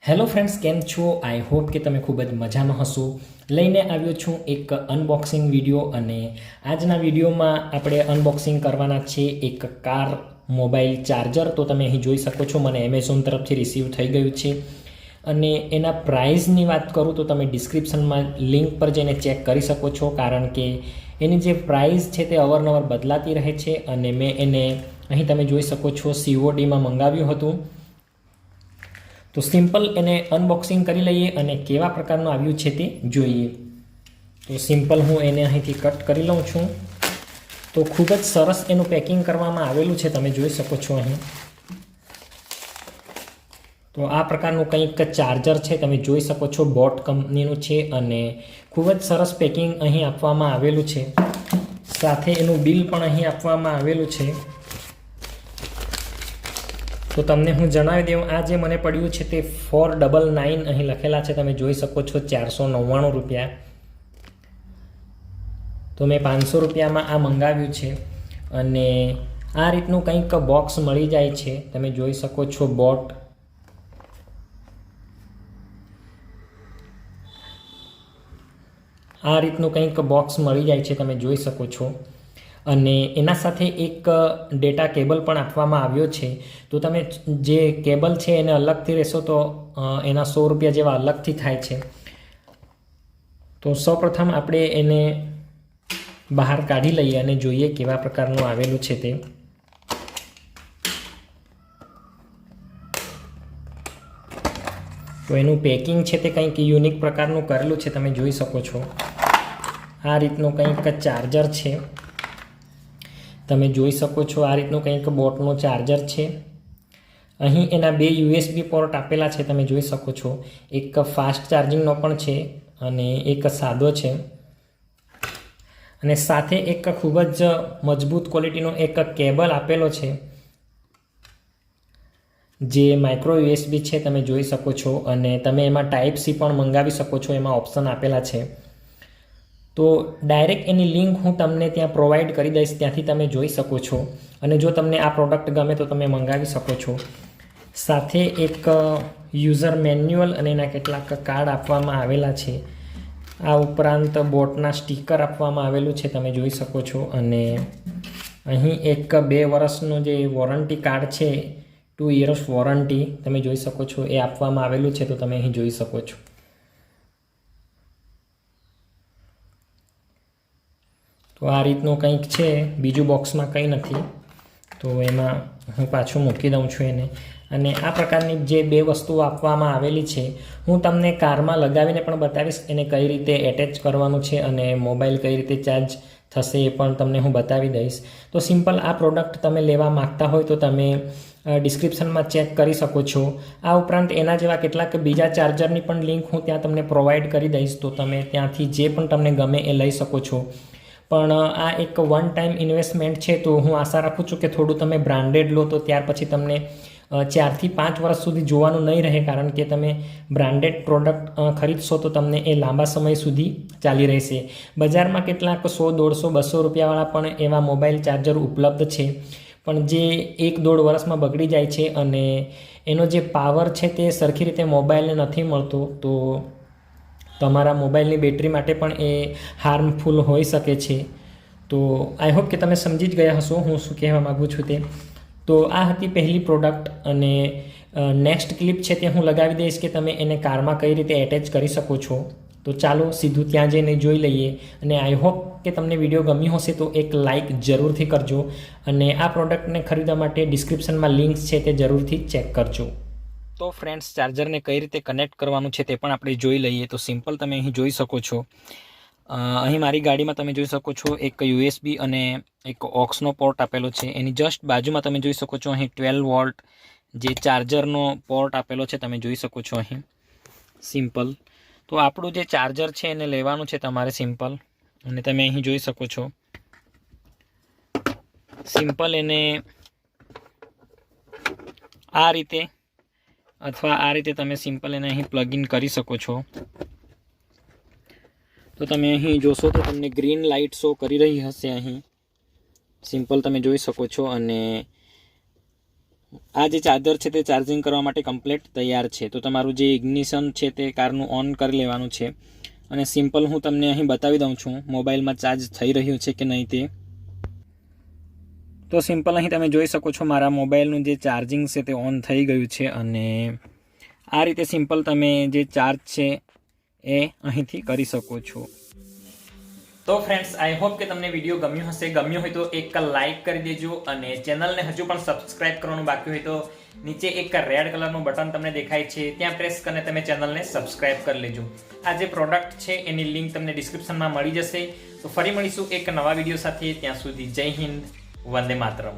Hello friends, કેમ છો? I hope કે તમે ખૂબ જ મજામાં હશો. લઈને આવ્યો છું એક અનબોક્સિંગ વિડીયો અને આજના વિડીયોમાં આપણે અનબોક્સિંગ કરવાના છે એક કાર મોબાઈલ ચાર્જર. તો તમે અહીં જોઈ શકો છો, મને એમેઝોન તરફથી રિસીવ થઈ ગયું છે અને એના પ્રાઇઝની વાત કરું તો તમે ડિસ્ક્રિપ્શનમાં લિંક પર જઈને ચેક કરી શકો છો, કારણ કે એની જે પ્રાઇસ છે તે અવારનવાર બદલાતી રહે છે અને મેં એને અહીં તમે જોઈ શકો છો CODમાં મંગાવ્યું હતું. તો સિમ્પલ એને અનબોક્સિંગ કરી લઈએ અને કેવા પ્રકારનું આવ્યું છે તે જોઈએ. તો સિમ્પલ હું એને અહીંથી કટ કરી લઉં છું. તો ખૂબ જ સરસ એનું પેકિંગ કરવામાં આવેલું છે, તમે જોઈ શકો છો અહીં. તો આ પ્રકારનું કંઈક ચાર્જર છે, તમે જોઈ શકો છો, બોટ કંપનીનું છે અને ખૂબ જ સરસ પેકિંગ અહીં આપવામાં આવેલું છે. સાથે એનું બિલ પણ અહીં આપવામાં આવેલું છે. તો તમને હું જણાવી દઉં, આ જે મને પડ્યું છે તે 499 અહીં લખેલા છે, તમે જોઈ શકો છો, 499 રૂપિયા. તો મેં 500 રૂપિયામાં આ મંગાવ્યું છે અને આ રીતનું કંઈક બોક્સ મળી જાય છે, તમે જોઈ શકો છો. બોટ આ રીતનું કંઈક બોક્સ મળી જાય છે, તમે જોઈ શકો છો. અને એના સાથે એક ડેટા કેબલ પણ આપવામાં આવ્યો છે. તો તમે જે કેબલ છે એને અલગથી રહેશો તો એના 100 રૂપિયા જેવા અલગથી થાય છે. તો સૌપ્રથમ આપણે એને બહાર કાઢી લઈએ અને જોઈએ કેવા પ્રકારનું આવેલું છે તે. તો એનું પેકિંગ છે તે કંઈક યુનિક પ્રકારનું કરેલું છે, તમે જોઈ શકો છો. આ રીતનું કંઈક ચાર્જર છે, તમે જોઈ શકો છો. આ રીતનું કંઈક બોટનું ચાર્જર છે. અહીં એના 2 USB પોર્ટ આપેલા છે, તમે જોઈ શકો છો. એક ફાસ્ટ ચાર્જિંગનો પણ છે અને એક સાદો છે. અને સાથે એક ખૂબ જ મજબૂત ક્વોલિટીનો એક કેબલ આપેલો છે, જે માઇક્રો USB છે, તમે જોઈ શકો છો. અને તમે એમાં Type-C પણ મંગાવી શકો છો, એમાં ઓપ્શન આપેલા છે. તો ડાયરેક્ટ એની લિંક હું તમને ત્યાં પ્રોવાઈડ કરી દઈશ, ત્યાંથી તમે જોઈ શકો છો. અને જો તમને આ પ્રોડક્ટ ગમે તો તમે મંગાવી શકો છો. સાથે એક યુઝર મેન્યુઅલ અને એના કેટલાક કાર્ડ આપવામાં આવેલા છે. આ ઉપરાંત બોટના સ્ટીકર આપવામાં આવેલું છે, તમે જોઈ શકો છો. અને અહીં એક 2 વર્ષનું જે વોરંટી કાર્ડ છે, 2 years વોરંટી, તમે જોઈ શકો છો, એ આપવામાં આવેલું છે. તો તમે અહીં જોઈ શકો છો. તો આ રીતનું કંઈક છે, બીજું બોક્સમાં કંઈ નથી. તો એમાં હું પાછું મૂકી દઉં છું એને. અને આ પ્રકારની જે 2 વસ્તુઓ આપવામાં આવેલી છે, હું તમને કારમાં લગાવીને પણ બતાવીશ એને કઈ રીતે એટેચ કરવાનું છે અને મોબાઈલ કઈ રીતે ચાર્જ થશે એ પણ તમને હું બતાવી દઈશ. તો સિમ્પલ આ પ્રોડક્ટ તમે લેવા માગતા હોય તો તમે ડિસ્ક્રિપ્શનમાં ચેક કરી શકો છો. આ ઉપરાંત એના જેવા કેટલાક બીજા ચાર્જરની પણ લિંક હું ત્યાં તમને પ્રોવાઈડ કરી દઈશ, તો તમે ત્યાંથી જે પણ તમને ગમે એ લઈ શકો છો. પણ આ એક વન ટાઈમ ઇન્વેસ્ટમેન્ટ છે, તો હું આશા રાખું છું કે થોડું તમે બ્રાન્ડેડ લો તો ત્યાર પછી તમને 4 થી 5 વર્ષ સુધી જોવાનું નહીં રહે, કારણ કે તમે બ્રાન્ડેડ પ્રોડક્ટ ખરીદશો તો તમને એ લાંબા સમય સુધી ચાલી રહેશે. બજારમાં કેટલાક 100, 150, 200 રૂપિયાવાળા પણ એવા મોબાઈલ ચાર્જર ઉપલબ્ધ છે, પણ જે 1-1.5 વર્ષમાં બગડી જાય છે અને એનો જે પાવર છે તે સરખી રીતે મોબાઈલને નથી મળતો. તો તમારા મોબાઈલની બેટરી માટે પણ એ હાર્મફુલ હોઈ શકે છે. તો આઈ હોપ કે તમે સમજી જ ગયા હશો હું શું કહેવા માગું છું તે. તો આ હતી પહેલી પ્રોડક્ટ અને નેક્સ્ટ ક્લિપ છે તે હું લગાવી દઈશ કે તમે એને કારમાં કઈ રીતે એટેચ કરી શકો છો. તો ચાલો સીધું ત્યાં જઈને જોઈ લઈએ. અને આઈ હોપ કે તમને વિડીયો ગમ્યો હશે તો એક લાઇક જરૂરથી કરજો અને આ પ્રોડક્ટને ખરીદવા માટે ડિસ્ક્રિપ્શનમાં લિંક્સ છે તે જરૂરથી ચેક કરજો. તો ફ્રેન્ડ્સ, ચાર્જરને કઈ રીતે કનેક્ટ કરવાનું છે તે પણ આપણે જોઈ લઈએ. તો સિમ્પલ તમે અહીં જોઈ શકો છો. અહીં મારી ગાડીમાં તમે જોઈ શકો છો એક USB અને એક ઓક્સનો પોર્ટ આપેલો છે. એની જસ્ટ બાજુમાં તમે જોઈ શકો છો અહીં 12 વોલ્ટ જે ચાર્જરનો પોર્ટ આપેલો છે, તમે જોઈ શકો છો અહીં. સિમ્પલ તો આપણું જે ચાર્જર છે એને લેવાનું છે તમારે સિમ્પલ. અને તમે અહીં જોઈ શકો છો સિમ્પલ એને આ રીતે અથવા આ રીતે તમે સિમ્પલ એને અહીં પ્લગ ઇન કરી શકો છો. તો તમે અહીં જોશો તો તમને ગ્રીન લાઇટ શો કરી રહી હશે અહીં. સિમ્પલ તમે જોઈ શકો છો. અને આ જે ચાર્જર છે તે ચાર્જિંગ કરવા માટે કમ્પ્લીટ તૈયાર છે. તો તમારું જે ઇગ્નિશન છે તે કારનું ઓન કરી લેવાનું છે અને સિમ્પલ હું તમને અહીં બતાવી દઉં છું મોબાઈલમાં ચાર્જ થઈ રહ્યું છે કે નહીં તે. તો સિમ્પલ અહીં તમે જોઈ શકો છો મારા મોબાઈલનું જે ચાર્જિંગ છે તે ઓન થઈ ગયું છે અને આ રીતે સિમ્પલ તમે જે ચાર્જ છે એ અહીંથી કરી શકો છો. તો ફ્રેન્ડ્સ, આઈ હોપ કે તમને વિડીયો ગમ્યો હશે. ગમ્યો હોય તો એક લાઇક કરી દેજો અને ચેનલને હજુ પણ સબસ્ક્રાઇબ કરવાનું બાકી હોય તો નીચે એક રેડ કલરનું બટન તમને દેખાય છે, ત્યાં પ્રેસ કરીને તમે ચેનલને સબસ્ક્રાઇબ કરી લેજો. આ જે પ્રોડક્ટ છે એની લિંક તમને ડિસ્ક્રિપ્શનમાં મળી જશે. તો ફરી મળીશું એક નવા વિડીયો સાથે. ત્યાં સુધી જય હિન્દ, વંદે માતરમ.